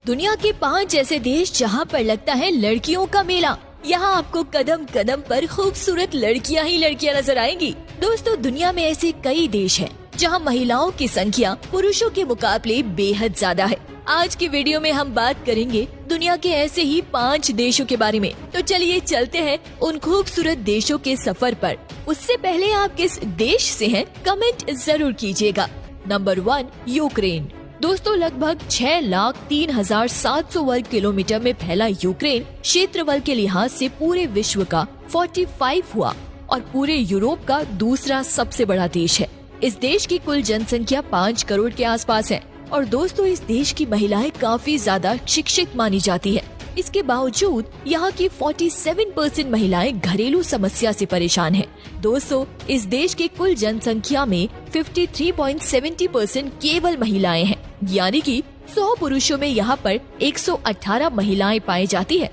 दुनिया के 5 ऐसे देश जहां पर लगता है लड़कियों का मेला। यहाँ आपको कदम कदम पर खूबसूरत लड़कियां ही लड़कियां नजर आएंगी। दोस्तों, दुनिया में ऐसे कई देश हैं जहां महिलाओं की संख्या पुरुषों के मुकाबले बेहद ज्यादा है। आज की वीडियो में हम बात करेंगे दुनिया के ऐसे ही 5 देशों के बारे में। तो चलिए चलते हैं उन खूबसूरत देशों के सफर पर। उससे पहले आप किस देश से हैं कमेंट जरूर कीजिएगा। Number 1, Ukraine. दोस्तों, लगभग 6,03,700 वर्ग किलोमीटर में फैला यूक्रेन क्षेत्रफल के लिहाज से पूरे विश्व का 45 हुआ और पूरे यूरोप का दूसरा सबसे बड़ा देश है। इस देश की कुल जनसंख्या 5 करोड़ के आसपास है और दोस्तों, इस देश की महिलाएं काफी ज्यादा शिक्षित मानी जाती है। इसके बावजूद यहाँ की 47% महिलाएं घरेलू समस्या से परेशान हैं। दोस्तों, इस देश के कुल जनसंख्या में 53.70% केवल महिलाएं हैं, यानी कि 100 पुरुषों में यहाँ पर 118 महिलाएं पाई जाती है।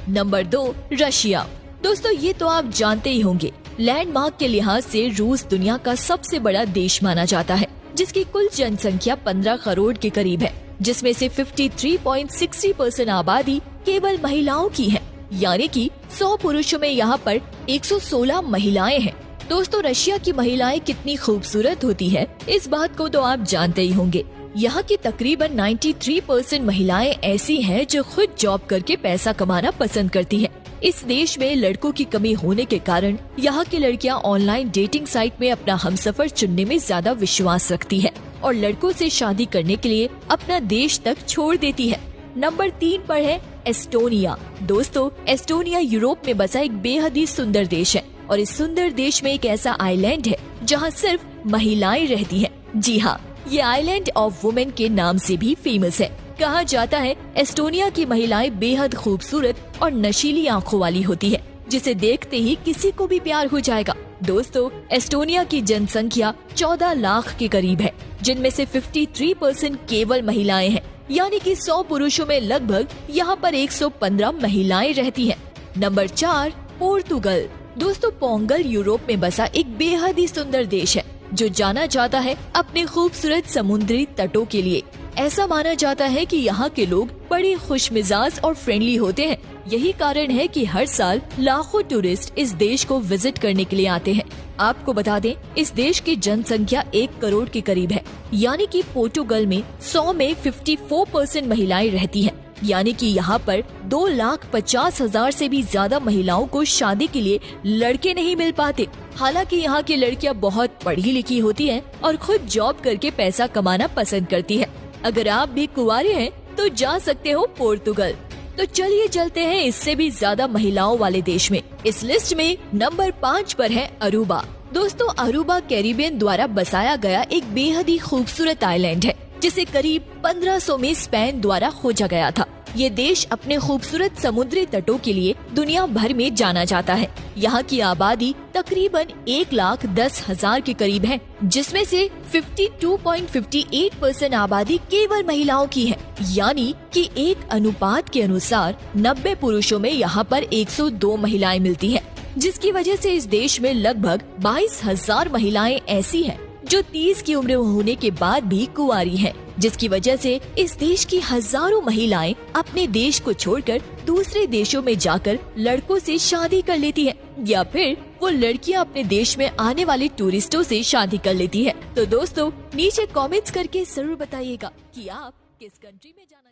Number 2, Russia. दोस्तों, ये तो आप जानते ही होंगे, लैंडमार्क के लिहाज से रूस दुनिया का सबसे बड़ा देश माना जाता है, जिसकी कुल जनसंख्या 15 करोड़ के करीब है, जिसमें से 53.60% आबादी केवल महिलाओं की है, यानी कि 100 पुरुषों में यहाँ पर 116 महिलाएं हैं। दोस्तों, रशिया की महिलाएं कितनी खूबसूरत होती है, इस बात को तो आप जानते ही होंगे। यहाँ की तकरीबन 93% महिलाएं ऐसी हैं जो खुद जॉब करके पैसा कमाना पसंद करती हैं। इस देश में लड़कों की कमी होने के कारण यहाँ की लड़कियाँ ऑनलाइन डेटिंग साइट में अपना हमसफर चुनने में ज्यादा विश्वास रखती है और लड़कों से शादी करने के लिए अपना देश तक छोड़ देती है। नंबर 3 पर है एस्टोनिया। दोस्तों, एस्टोनिया यूरोप में बसा एक बेहद ही सुंदर देश है और इस सुंदर देश में एक ऐसा आइलैंड है जहाँ सिर्फ महिलाएं रहती है। जी हाँ, ये आइलैंड ऑफ वुमेन के नाम से भी फेमस है। कहा जाता है एस्टोनिया की महिलाएं बेहद खूबसूरत और नशीली आंखों वाली होती है, जिसे देखते ही किसी को भी प्यार हो जाएगा। दोस्तों, एस्टोनिया की जनसंख्या 14 लाख के करीब है, जिनमें से 53% केवल महिलाएं हैं, यानी कि 100 पुरुषों में लगभग यहाँ पर 115 महिलाएं रहती हैं। नंबर 4, पोर्तुगल। दोस्तों, पोंगल यूरोप में बसा एक बेहद ही सुंदर देश है जो जाना जाता है अपने खूबसूरत समुद्री तटों के लिए। ऐसा माना जाता है कि यहाँ के लोग बड़े खुशमिजाज और फ्रेंडली होते हैं। यही कारण है कि हर साल लाखों टूरिस्ट इस देश को विजिट करने के लिए आते हैं। आपको बता दें, इस देश की जनसंख्या 1 करोड़ के करीब है, यानी कि पोर्तुगल में 100 में 54% महिलाएं रहती हैं, यानी कि यहाँ पर 2,50,000 से भी ज्यादा महिलाओं को शादी के लिए लड़के नहीं मिल पाते। हालांकि यहाँ की लड़कियाँ बहुत पढ़ी लिखी होती हैं और खुद जॉब करके पैसा कमाना पसंद करती है। अगर आप भी कुंवारे हैं तो जा सकते हो पोर्तुगल। तो चलिए चलते हैं इससे भी ज्यादा महिलाओं वाले देश में। इस लिस्ट में नंबर 5 पर है अरूबा। दोस्तों, अरूबा कैरिबियन द्वारा बसाया गया एक बेहद ही खूबसूरत आइलैंड है, जिसे करीब 1500 में स्पेन द्वारा खोजा गया था। ये देश अपने खूबसूरत समुद्री तटों के लिए दुनिया भर में जाना जाता है। यहाँ की आबादी तकरीबन 1,10,000 के करीब है, जिसमें से 52.58% आबादी केवल महिलाओं की है, यानी कि एक अनुपात के अनुसार 90 पुरुषों में यहाँ पर 102 महिलाएं मिलती हैं, जिसकी वजह से इस देश में लगभग 22,000 महिलाएं ऐसी हैं जो 30 की उम्र होने के बाद भी कुंवारी हैं, जिसकी वजह से इस देश की हजारों महिलाएं अपने देश को छोड़कर दूसरे देशों में जाकर लड़कों से शादी कर लेती हैं, या फिर वो लड़कियां अपने देश में आने वाले टूरिस्टों से शादी कर लेती है। तो दोस्तों, नीचे कमेंट्स करके जरूर बताइएगा कि आप किस कंट्री में जाना